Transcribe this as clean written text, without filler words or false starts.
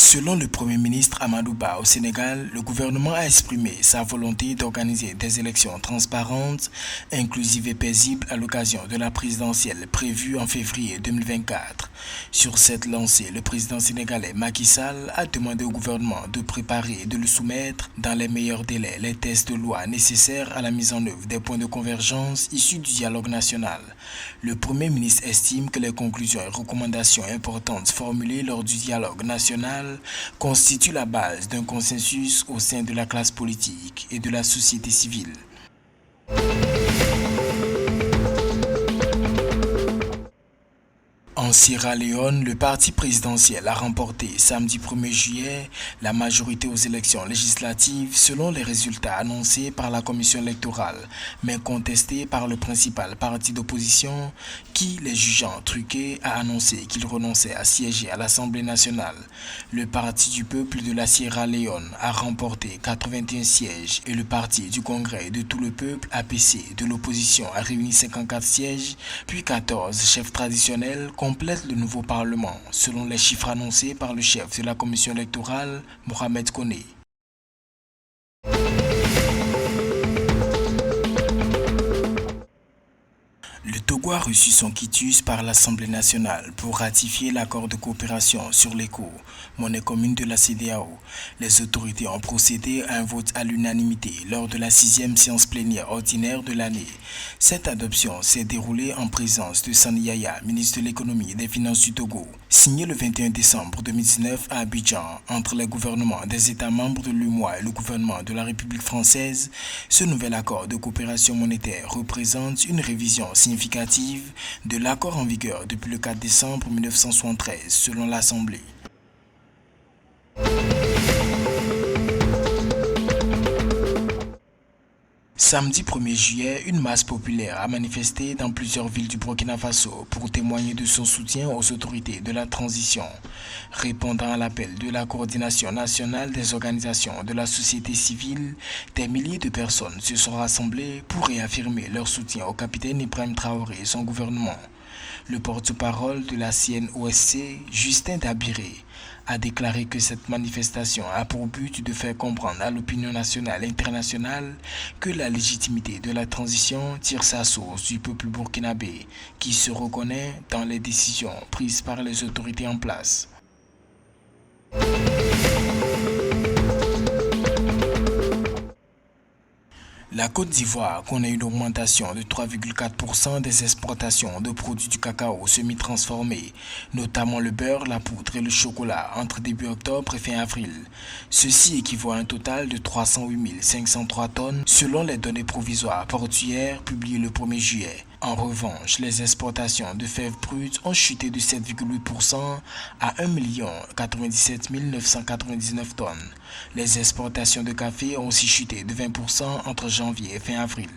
Selon le Premier ministre Amadou Ba au Sénégal, le gouvernement a exprimé sa volonté d'organiser des élections transparentes, inclusives et paisibles à l'occasion de la présidentielle prévue en février 2024. Sur cette lancée, le président sénégalais Macky Sall a demandé au gouvernement de préparer et de le soumettre dans les meilleurs délais les tests de loi nécessaires à la mise en œuvre des points de convergence issus du dialogue national. Le Premier ministre estime que les conclusions et recommandations importantes formulées lors du dialogue national constitue la base d'un consensus au sein de la classe politique et de la société civile. En Sierra Leone, le parti présidentiel a remporté samedi 1er juillet la majorité aux élections législatives selon les résultats annoncés par la commission électorale, mais contestés par le principal parti d'opposition qui, les jugeant truqués, a annoncé qu'il renonçait à siéger à l'Assemblée nationale. Le Parti du peuple de la Sierra Leone a remporté 81 sièges et le Parti du Congrès de tout le peuple APC de l'opposition a réuni 54 sièges, puis 14 chefs traditionnels complète le nouveau Parlement, selon les chiffres annoncés par le chef de la commission électorale, Mohamed Koné. Le Togo a reçu son quitus par l'Assemblée nationale pour ratifier l'accord de coopération sur l'éco, monnaie commune de la CEDEAO. Les autorités ont procédé à un vote à l'unanimité lors de la 6e séance plénière ordinaire de l'année. Cette adoption s'est déroulée en présence de Sani Yaya, ministre de l'économie et des finances du Togo, signé le 21 décembre 2019 à Abidjan entre les gouvernements des États membres de l'UEMOA et le gouvernement de la République française. Ce nouvel accord de coopération monétaire représente une révision significative de l'accord en vigueur depuis le 4 décembre 1973 selon l'Assemblée. Samedi 1er juillet, une masse populaire a manifesté dans plusieurs villes du Burkina Faso pour témoigner de son soutien aux autorités de la transition. Répondant à l'appel de la coordination nationale des organisations de la société civile, des milliers de personnes se sont rassemblées pour réaffirmer leur soutien au capitaine Ibrahim Traoré et son gouvernement. Le porte-parole de la CNOSC, Justin Dabiré, a déclaré que cette manifestation a pour but de faire comprendre à l'opinion nationale et internationale que la légitimité de la transition tire sa source du peuple burkinabé qui se reconnaît dans les décisions prises par les autorités en place. La Côte d'Ivoire connaît une augmentation de 3,4% des exportations de produits du cacao semi-transformés, notamment le beurre, la poudre et le chocolat, entre début octobre et fin avril. Ceci équivaut à un total de 308 503 tonnes selon les données provisoires portuaires publiées le 1er juillet. En revanche, les exportations de fèves brutes ont chuté de 7,8% à 1 97 999 tonnes. Les exportations de café ont aussi chuté de 20% entre janvier et fin avril.